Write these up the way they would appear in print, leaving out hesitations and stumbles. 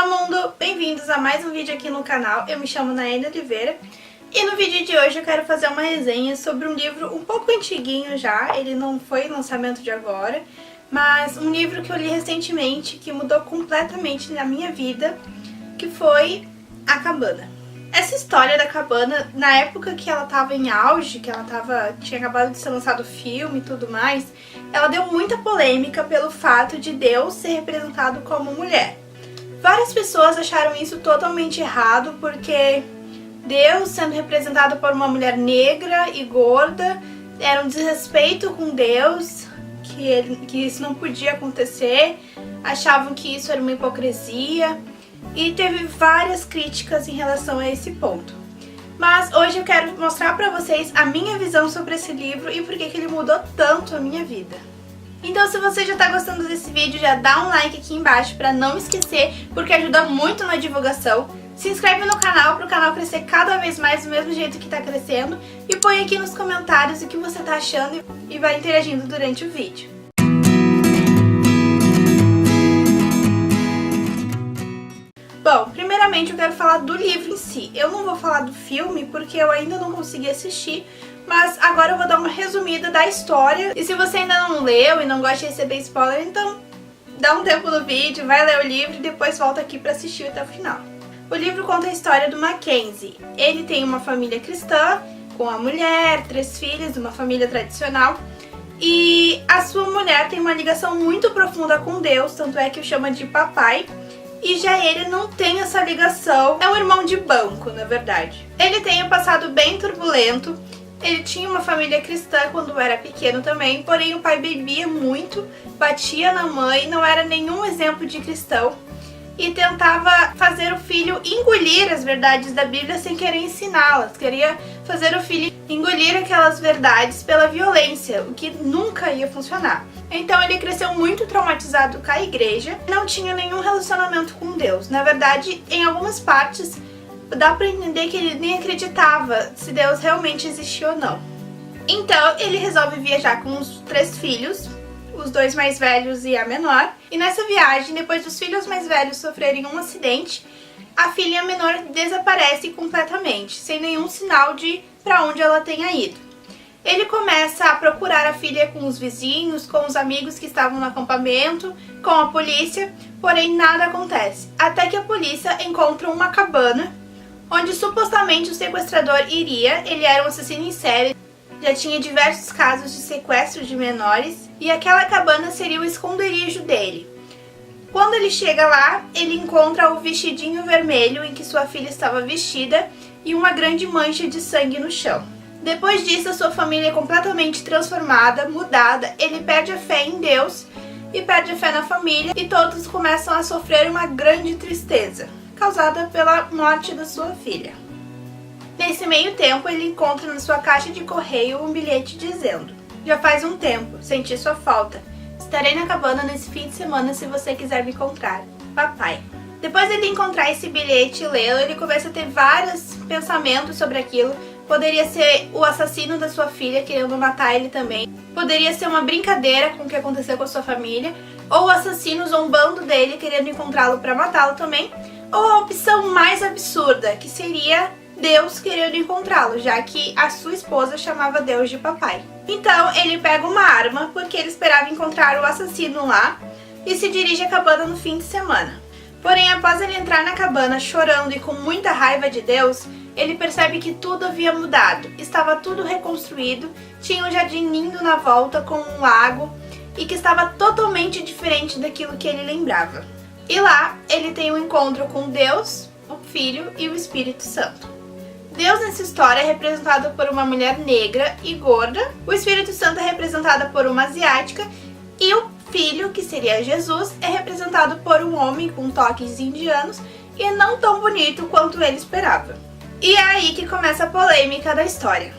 Olá mundo, bem-vindos a mais um vídeo aqui no canal. Eu me chamo Naene Oliveira e no vídeo de hoje eu quero fazer uma resenha sobre um livro um pouco antiguinho já. Ele não foi lançamento de agora, mas um livro que eu li recentemente que mudou completamente a minha vida, que foi A Cabana. Essa história da cabana, na época que ela tava em auge, que ela tinha acabado de ser lançado o filme e tudo mais, ela deu muita polêmica pelo fato de Deus ser representado como mulher. Várias pessoas acharam isso totalmente errado, porque Deus sendo representado por uma mulher negra e gorda era um desrespeito com Deus, que isso não podia acontecer, achavam que isso era uma hipocrisia. E teve várias críticas em relação a esse ponto. Mas hoje eu quero mostrar pra vocês a minha visão sobre esse livro e por que ele mudou tanto a minha vida. Então se você já tá gostando desse vídeo, já dá um like aqui embaixo pra não esquecer, porque ajuda muito na divulgação. Se inscreve no canal para o canal crescer cada vez mais do mesmo jeito que tá crescendo. E põe aqui nos comentários o que você tá achando e vai interagindo durante o vídeo. Bom, primeiramente eu quero falar do livro em si. Eu não vou falar do filme porque eu ainda não consegui assistir, mas agora eu vou dar uma resumida da história. E se você ainda não leu e não gosta de receber spoiler, então dá um tempo no vídeo, vai ler o livro e depois volta aqui pra assistir até o final. O livro conta a história do Mackenzie. Ele tem uma família cristã, com a mulher, 3 filhos, uma família tradicional. E a sua mulher tem uma ligação muito profunda com Deus, tanto é que o chama de papai. E já ele não tem essa ligação, é um irmão de banco, na verdade. Ele tem um passado bem turbulento, ele tinha uma família cristã quando era pequeno também, porém o pai bebia muito, batia na mãe, não era nenhum exemplo de cristão e tentava fazer o filho engolir as verdades da Bíblia sem querer ensiná-las, queria fazer o filho engolir aquelas verdades pela violência, o que nunca ia funcionar. Então ele cresceu muito traumatizado com a igreja, não tinha nenhum relacionamento com Deus. Na verdade, em algumas partes, dá pra entender que ele nem acreditava se Deus realmente existia ou não. Então ele resolve viajar com os 3 filhos, os 2 mais velhos e a menor. E nessa viagem, depois dos filhos mais velhos sofrerem um acidente, a filha menor desaparece completamente, sem nenhum sinal de pra onde ela tenha ido. Ele começa a procurar a filha com os vizinhos, com os amigos que estavam no acampamento, com a polícia, porém nada acontece. Até que a polícia encontra uma cabana, onde supostamente o sequestrador iria. Ele era um assassino em série, já tinha diversos casos de sequestro de menores, e aquela cabana seria o esconderijo dele. Quando ele chega lá, ele encontra o vestidinho vermelho em que sua filha estava vestida e uma grande mancha de sangue no chão. Depois disso, a sua família é completamente transformada, mudada, ele perde a fé em Deus e perde a fé na família e todos começam a sofrer uma grande tristeza, causada pela morte da sua filha. Nesse meio tempo, ele encontra na sua caixa de correio um bilhete dizendo: "Já faz um tempo, senti sua falta. Estarei na cabana nesse fim de semana se você quiser me encontrar. Papai." Depois de ele encontrar esse bilhete e lê-lo, ele começa a ter vários pensamentos sobre aquilo. Poderia ser o assassino da sua filha querendo matar ele também. Poderia ser uma brincadeira com o que aconteceu com a sua família. Ou o assassino zombando dele, querendo encontrá-lo para matá-lo também. Ou a opção mais absurda, que seria Deus querendo encontrá-lo, já que a sua esposa chamava Deus de papai. Então ele pega uma arma, porque ele esperava encontrar o assassino lá, e se dirige à cabana no fim de semana. Porém, após ele entrar na cabana chorando e com muita raiva de Deus, ele percebe que tudo havia mudado, estava tudo reconstruído, tinha um jardim lindo na volta com um lago e que estava totalmente diferente daquilo que ele lembrava. E lá ele tem um encontro com Deus, o Filho e o Espírito Santo. Deus nessa história é representado por uma mulher negra e gorda, o Espírito Santo é representado por uma asiática e o Filho, que seria Jesus, é representado por um homem com toques indianos e não tão bonito quanto ele esperava. E é aí que começa a polêmica da história.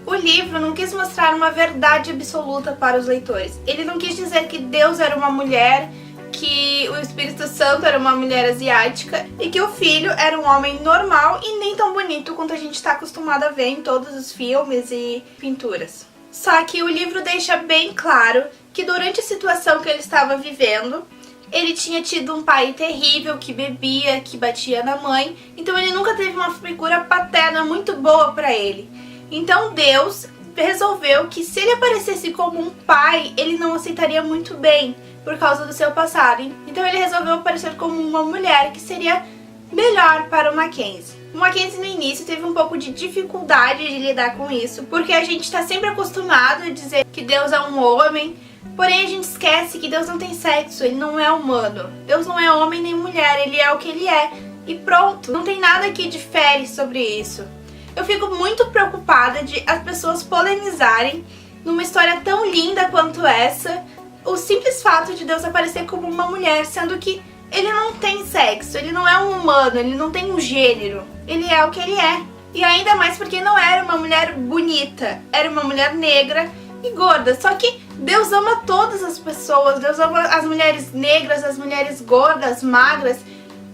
O livro não quis mostrar uma verdade absoluta para os leitores. Ele não quis dizer que Deus era uma mulher, que o Espírito Santo era uma mulher asiática e que o filho era um homem normal e nem tão bonito quanto a gente está acostumado a ver em todos os filmes e pinturas. Só que o livro deixa bem claro que durante a situação que ele estava vivendo, Ele tinha tido um pai terrível, que bebia, que batia na mãe, então ele nunca teve uma figura paterna muito boa para ele. Então Deus resolveu que se ele aparecesse como um pai, ele não aceitaria muito bem por causa do seu passado. Então ele resolveu aparecer como uma mulher, que seria melhor para o Mackenzie. O Mackenzie no início teve um pouco de dificuldade de lidar com isso, porque a gente está sempre acostumado a dizer que Deus é um homem, porém a gente esquece que Deus não tem sexo, ele não é humano. Deus não é homem nem mulher, ele é o que ele é. E pronto, não tem nada que difere sobre isso. Eu fico muito preocupada de as pessoas polemizarem numa história tão linda quanto essa, o simples fato de Deus aparecer como uma mulher, sendo que ele não tem sexo, ele não é um humano, ele não tem um gênero, ele é o que ele é. E ainda mais porque não era uma mulher bonita, era uma mulher negra e gorda. Só que Deus ama todas as pessoas, Deus ama as mulheres negras, as mulheres gordas, magras,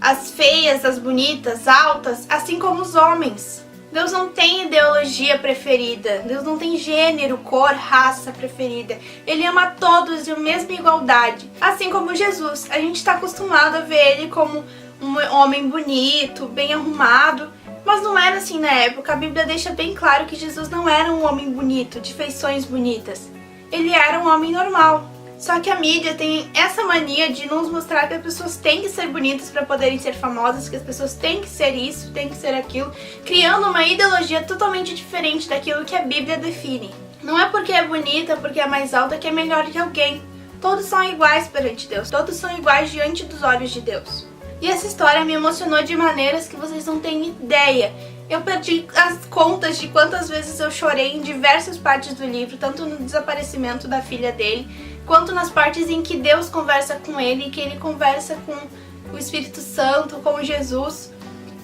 as feias, as bonitas, altas, assim como os homens. Deus não tem ideologia preferida, Deus não tem gênero, cor, raça preferida. Ele ama todos de mesma igualdade. Assim como Jesus, a gente está acostumado a ver ele como um homem bonito, bem arrumado, mas não era assim na época. A Bíblia deixa bem claro que Jesus não era um homem bonito, de feições bonitas. Ele era um homem normal. Só que a mídia tem essa mania de nos mostrar que as pessoas têm que ser bonitas para poderem ser famosas, que as pessoas têm que ser isso, têm que ser aquilo, criando uma ideologia totalmente diferente daquilo que a Bíblia define. Não é porque é bonita, porque é mais alta que é melhor que alguém. Todos são iguais perante Deus, todos são iguais diante dos olhos de Deus. E essa história me emocionou de maneiras que vocês não têm ideia. Eu perdi as contas de quantas vezes eu chorei em diversas partes do livro, tanto no desaparecimento da filha dele, quanto nas partes em que Deus conversa com ele, que ele conversa com o Espírito Santo, com Jesus.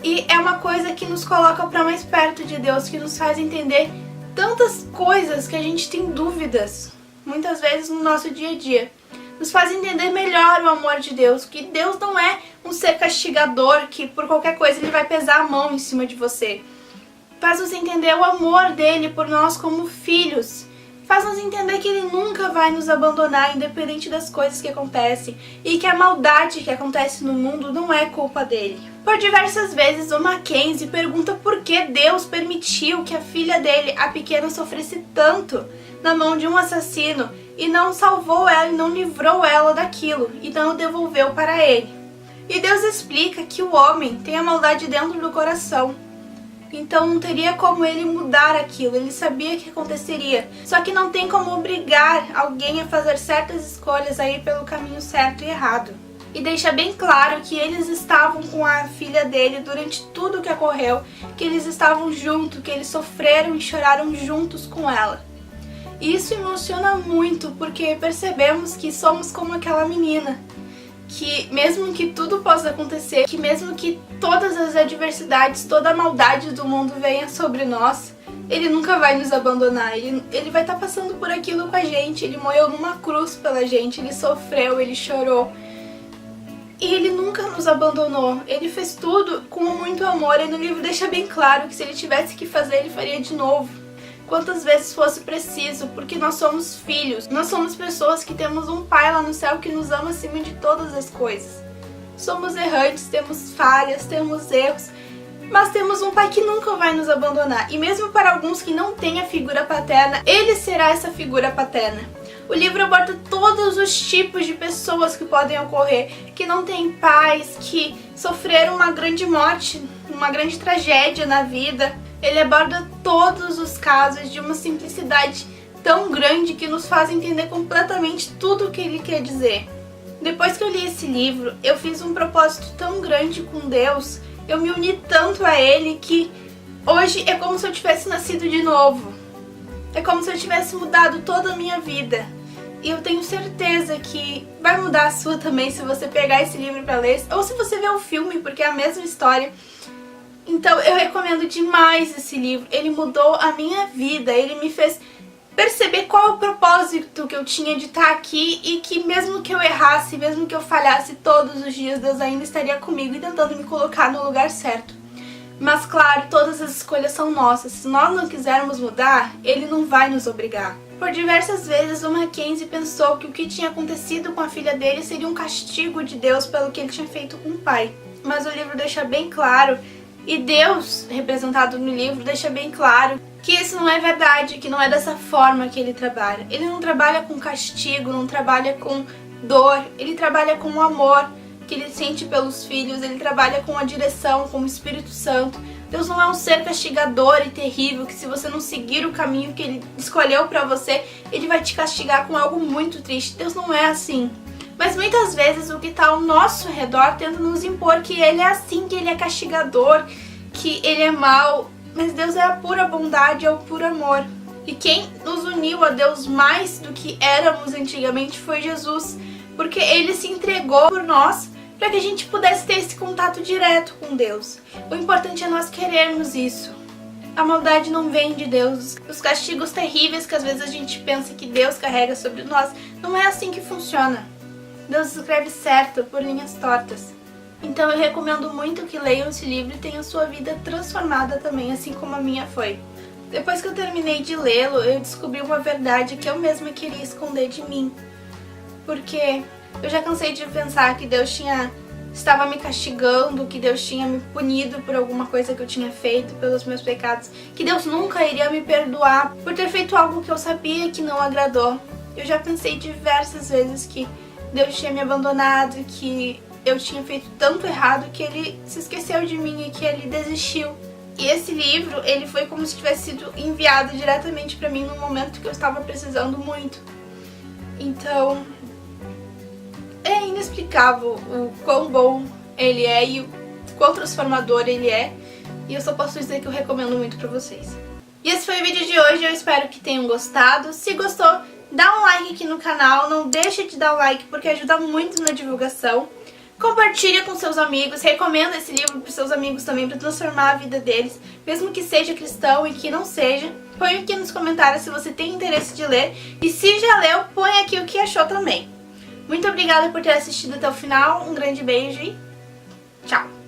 E é uma coisa que nos coloca para mais perto de Deus, que nos faz entender tantas coisas que a gente tem dúvidas, muitas vezes no nosso dia a dia. Nos faz entender melhor o amor de Deus, que Deus não é um ser castigador, que por qualquer coisa ele vai pesar a mão em cima de você. Faz nos entender o amor dele por nós como filhos. Faz nos entender que ele nunca vai nos abandonar, independente das coisas que acontecem, e que a maldade que acontece no mundo não é culpa dele. Por diversas vezes o Mackenzie pergunta por que Deus permitiu que a filha dele, a pequena, sofresse tanto na mão de um assassino e não salvou ela e não livrou ela daquilo e não devolveu para ele. E Deus explica que o homem tem a maldade dentro do coração. Então não teria como ele mudar aquilo, ele sabia que aconteceria. Só que não tem como obrigar alguém a fazer certas escolhas, a ir pelo caminho certo e errado. E deixa bem claro que eles estavam com a filha dele durante tudo o que ocorreu, que eles estavam juntos, que eles sofreram e choraram juntos com ela. E isso emociona muito, porque percebemos que somos como aquela menina. Que mesmo que tudo possa acontecer, que mesmo que todas as adversidades, toda a maldade do mundo venha sobre nós, ele nunca vai nos abandonar, ele vai estar passando por aquilo com a gente, ele morreu numa cruz pela gente, ele sofreu, ele chorou. E ele nunca nos abandonou, ele fez tudo com muito amor, e no livro deixa bem claro que se ele tivesse que fazer, ele faria de novo. Quantas vezes fosse preciso, porque nós somos filhos, nós somos pessoas que temos um pai lá no céu que nos ama acima de todas as coisas. Somos errantes, temos falhas, temos erros, mas temos um pai que nunca vai nos abandonar. E mesmo para alguns que não têm a figura paterna, ele será essa figura paterna. O livro aborda todos os tipos de pessoas que podem ocorrer, que não têm pais, que sofreram uma grande morte, uma grande tragédia na vida. Ele aborda todos os casos de uma simplicidade tão grande que nos faz entender completamente tudo o que ele quer dizer. Depois que eu li esse livro, eu fiz um propósito tão grande com Deus, eu me uni tanto a ele que hoje é como se eu tivesse nascido de novo. É como se eu tivesse mudado toda a minha vida. E eu tenho certeza que vai mudar a sua também se você pegar esse livro para ler, ou se você ver o filme, porque é a mesma história. Então eu recomendo demais esse livro, ele mudou a minha vida, ele me fez perceber qual é o propósito que eu tinha de estar aqui e que mesmo que eu errasse, mesmo que eu falhasse todos os dias, Deus ainda estaria comigo e tentando me colocar no lugar certo. Mas claro, todas as escolhas são nossas, se nós não quisermos mudar, Ele não vai nos obrigar. Por diversas vezes o Mackenzie pensou que o que tinha acontecido com a filha dele seria um castigo de Deus pelo que ele tinha feito com o pai. Mas o livro deixa bem claro, e Deus, representado no livro, deixa bem claro que isso não é verdade, que não é dessa forma que ele trabalha. Ele não trabalha com castigo, não trabalha com dor, ele trabalha com o amor que ele sente pelos filhos, ele trabalha com a direção, com o Espírito Santo. Deus não é um ser castigador e terrível, que se você não seguir o caminho que ele escolheu pra você, ele vai te castigar com algo muito triste. Deus não é assim. Mas muitas vezes o que está ao nosso redor tenta nos impor que ele é assim, que ele é castigador, que ele é mau. Mas Deus é a pura bondade, é o puro amor. E quem nos uniu a Deus mais do que éramos antigamente foi Jesus, porque ele se entregou por nós para que a gente pudesse ter esse contato direto com Deus. O importante é nós querermos isso. A maldade não vem de Deus. Os castigos terríveis que às vezes a gente pensa que Deus carrega sobre nós, não é assim que funciona. Deus escreve certo por linhas tortas. Então eu recomendo muito que leiam esse livro e tenham sua vida transformada também, assim como a minha foi. Depois que eu terminei de lê-lo, eu descobri uma verdade que eu mesma queria esconder de mim. Porque eu já cansei de pensar que Deus estava me castigando, que Deus tinha me punido por alguma coisa que eu tinha feito, pelos meus pecados, que Deus nunca iria me perdoar por ter feito algo que eu sabia que não agradou. Eu já pensei diversas vezes que Deus tinha me abandonado, que eu tinha feito tanto errado que ele se esqueceu de mim e que ele desistiu. E esse livro, ele foi como se tivesse sido enviado diretamente pra mim num momento que eu estava precisando muito. Então, é inexplicável o quão bom ele é e o quão transformador ele é. E eu só posso dizer que eu recomendo muito pra vocês. E esse foi o vídeo de hoje, eu espero que tenham gostado. Se gostou, dá um like aqui no canal, não deixe de dar o like porque ajuda muito na divulgação. Compartilha com seus amigos, recomenda esse livro para seus amigos também para transformar a vida deles, mesmo que seja cristão e que não seja. Põe aqui nos comentários se você tem interesse de ler e se já leu, põe aqui o que achou também. Muito obrigada por ter assistido até o final, um grande beijo e tchau!